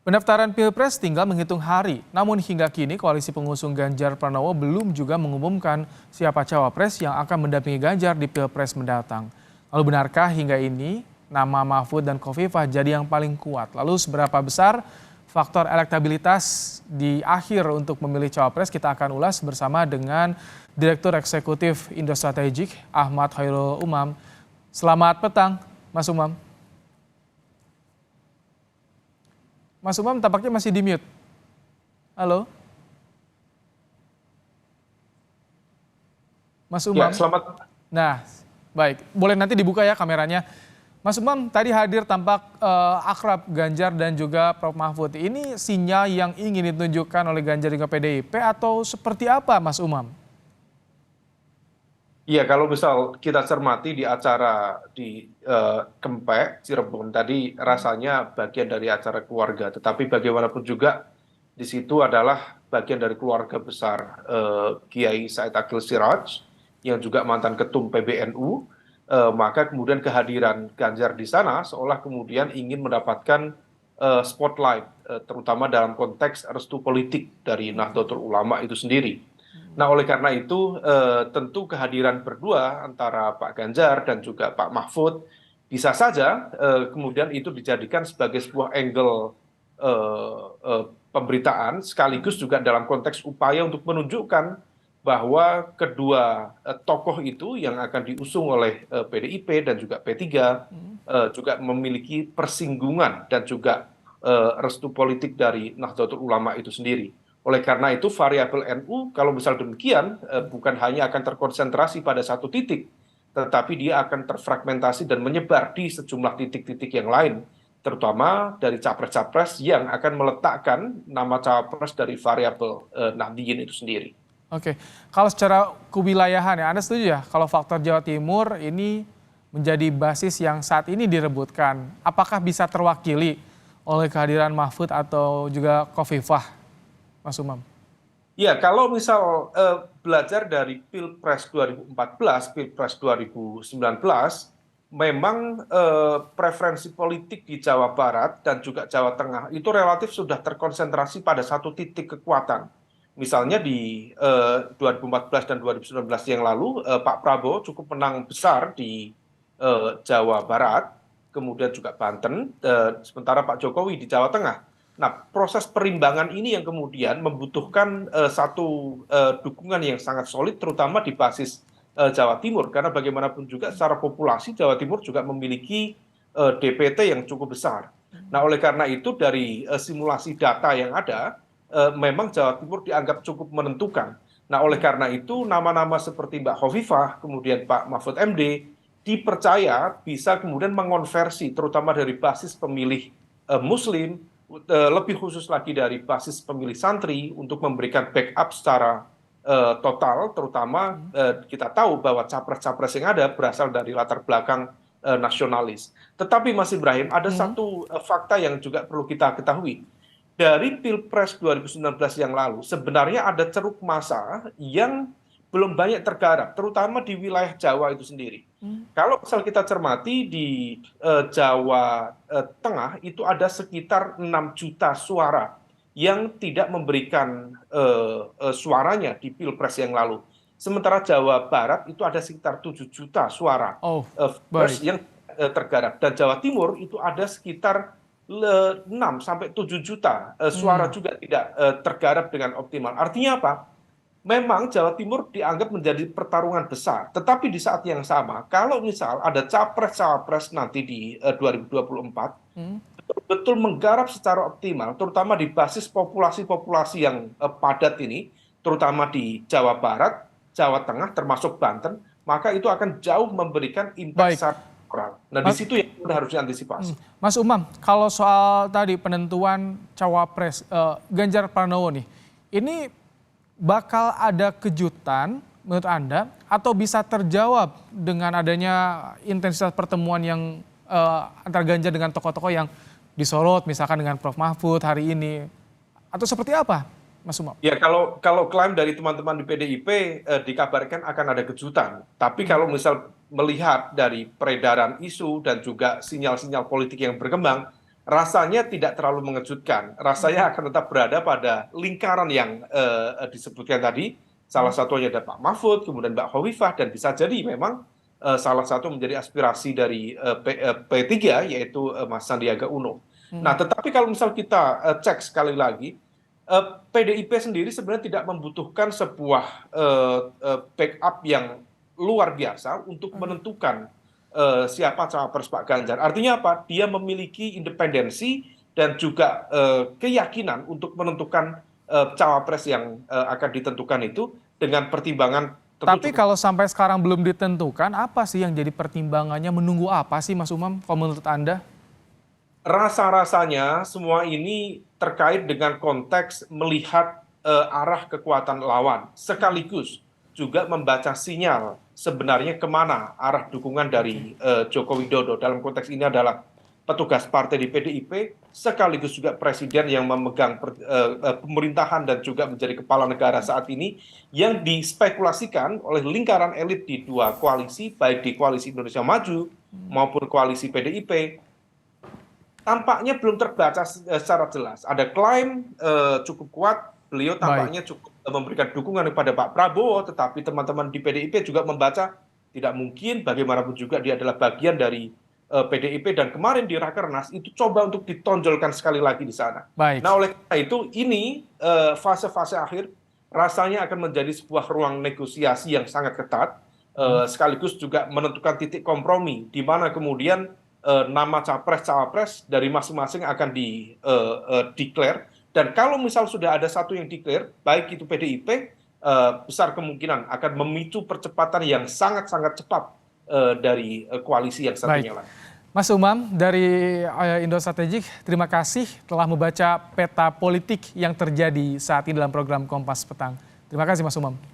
Pendaftaran Pilpres tinggal menghitung hari, namun hingga kini koalisi pengusung Ganjar Pranowo belum juga mengumumkan siapa cawapres yang akan mendampingi Ganjar di Pilpres mendatang. Lalu benarkah hingga ini nama Mahfud dan Khofifah jadi yang paling kuat? Lalu seberapa besar faktor elektabilitas di akhir untuk memilih cawapres? Kita akan ulas bersama dengan Direktur Eksekutif Indo Strategik Ahmad Khairul Umam. Selamat petang, Mas Umam. Mas Umam tampaknya masih di mute. Halo? Mas Ya, Umam? selamat. Nah, baik. Boleh nanti dibuka ya kameranya. Mas Umam tadi hadir tampak akrab Ganjar dan juga Prof. Mahfud. Ini sinyal yang ingin ditunjukkan oleh Ganjar dengan PDIP atau seperti apa, Mas Umam? Iya, kalau misal kita cermati di acara di Kempek, Cirebon tadi rasanya bagian dari acara keluarga. Tetapi bagaimanapun juga di situ adalah bagian dari keluarga besar Kiai Said Akil Siraj yang juga mantan ketum PBNU. Maka kemudian kehadiran Ganjar di sana seolah kemudian ingin mendapatkan spotlight, terutama dalam konteks restu politik dari Nahdlatul Ulama itu sendiri. Nah, oleh karena itu tentu kehadiran berdua antara Pak Ganjar dan juga Pak Mahfud bisa saja kemudian itu dijadikan sebagai sebuah angle pemberitaan sekaligus juga dalam konteks upaya untuk menunjukkan bahwa kedua tokoh itu yang akan diusung oleh PDIP dan juga P3 juga memiliki persinggungan dan juga restu politik dari Nahdlatul Ulama itu sendiri. Oleh karena itu variabel NU kalau misal demikian bukan hanya akan terkonsentrasi pada satu titik, tetapi dia akan terfragmentasi dan menyebar di sejumlah titik-titik yang lain, terutama dari capres-capres yang akan meletakkan nama cawapres dari variabel Nahdien itu sendiri. Oke, kalau secara kewilayahan ya, Anda setuju ya kalau faktor Jawa Timur ini menjadi basis yang saat ini direbutkan, apakah bisa terwakili oleh kehadiran Mahfud atau juga Khofifah, Mas Umam? Ya, kalau misal belajar dari Pilpres 2014, Pilpres 2019, memang preferensi politik di Jawa Barat dan juga Jawa Tengah itu relatif sudah terkonsentrasi pada satu titik kekuatan. Misalnya di 2014 dan 2019 yang lalu, Pak Prabowo cukup menang besar di Jawa Barat, kemudian juga Banten, sementara Pak Jokowi di Jawa Tengah. Nah, proses perimbangan ini yang kemudian membutuhkan satu dukungan yang sangat solid, terutama di basis Jawa Timur, karena bagaimanapun juga secara populasi Jawa Timur juga memiliki DPT yang cukup besar. Nah, oleh karena itu dari simulasi data yang ada, memang Jawa Timur dianggap cukup menentukan. Nah, oleh karena itu nama-nama seperti Mbak Khofifah, kemudian Pak Mahfud MD, dipercaya bisa kemudian mengonversi, terutama dari basis pemilih Muslim, lebih khusus lagi dari basis pemilih santri untuk memberikan backup secara total, terutama kita tahu bahwa capres-capres yang ada berasal dari latar belakang nasionalis. Tetapi Mas Ibrahim, ada satu fakta yang juga perlu kita ketahui. Dari Pilpres 2019 yang lalu, sebenarnya ada ceruk massa yang belum banyak tergarap, terutama di wilayah Jawa itu sendiri. Kalau misal kita cermati di Jawa Tengah itu ada sekitar 6 juta suara yang tidak memberikan suaranya di Pilpres yang lalu. Sementara Jawa Barat itu ada sekitar 7 juta suara Oh, voters baik. yang tergarap. Dan Jawa Timur itu ada sekitar 6 sampai 7 juta suara juga tidak tergarap dengan optimal. Artinya apa? Memang Jawa Timur dianggap menjadi pertarungan besar, tetapi di saat yang sama, kalau misal ada capres-cawapres nanti di 2024, betul menggarap secara optimal, terutama di basis populasi-populasi yang padat ini, terutama di Jawa Barat, Jawa Tengah, termasuk Banten, maka itu akan jauh memberikan impact Baik, secara elektoral. Nah, di Mas, situ yang harus diantisipasi. Mas Umam, kalau soal tadi penentuan cawapres Ganjar Pranowo nih, ini bakal ada kejutan menurut Anda atau bisa terjawab dengan adanya intensitas pertemuan yang antara Ganjar dengan tokoh-tokoh yang disorot misalkan dengan Prof. Mahfud hari ini atau seperti apa, Mas Umam? Ya, kalau klaim dari teman-teman di PDIP dikabarkan akan ada kejutan. Tapi kalau misal melihat dari peredaran isu dan juga sinyal-sinyal politik yang berkembang, rasanya tidak terlalu mengejutkan. Rasanya akan tetap berada pada lingkaran yang disebutkan tadi. Salah satunya ada Pak Mahfud, kemudian Mbak Khofifah, dan bisa jadi memang salah satu menjadi aspirasi dari P3 yaitu Mas Sandiaga Uno. Nah, tetapi kalau misal kita cek sekali lagi, PDIP sendiri sebenarnya tidak membutuhkan sebuah backup yang luar biasa untuk menentukan siapa cawapres Pak Ganjar. Artinya apa? Dia memiliki independensi dan juga keyakinan untuk menentukan cawapres yang akan ditentukan itu dengan pertimbangan tentu Tapi cukup. kalau sampai sekarang belum ditentukan, apa sih yang jadi pertimbangannya? Menunggu apa sih Mas Umam, kalau menurut Anda? Rasa-rasanya semua ini terkait dengan konteks melihat arah kekuatan lawan, sekaligus juga membaca sinyal sebenarnya kemana arah dukungan dari Joko Widodo. Dalam konteks ini adalah petugas partai di PDIP, sekaligus juga presiden yang memegang pemerintahan dan juga menjadi kepala negara saat ini, yang dispekulasikan oleh lingkaran elit di dua koalisi, baik di koalisi Indonesia Maju maupun koalisi PDIP, tampaknya belum terbaca secara jelas. Ada klaim cukup kuat, beliau Baik. tampaknya cukup memberikan dukungan kepada Pak Prabowo, tetapi teman-teman di PDIP juga membaca tidak mungkin, bagaimanapun juga dia adalah bagian dari PDIP, dan kemarin di Rakernas itu coba untuk ditonjolkan sekali lagi di sana. Baik. Nah, oleh karena itu ini fase-fase akhir rasanya akan menjadi sebuah ruang negosiasi yang sangat ketat, sekaligus juga menentukan titik kompromi di mana kemudian nama capres-cawapres dari masing-masing akan di-declare. Dan kalau misal sudah ada satu yang declare, baik itu PDIP, besar kemungkinan akan memicu percepatan yang sangat-sangat cepat dari koalisi yang Baik. satunya lagi. Mas Umam dari Indo Strategik, terima kasih telah membaca peta politik yang terjadi saat ini dalam program Kompas Petang. Terima kasih Mas Umam.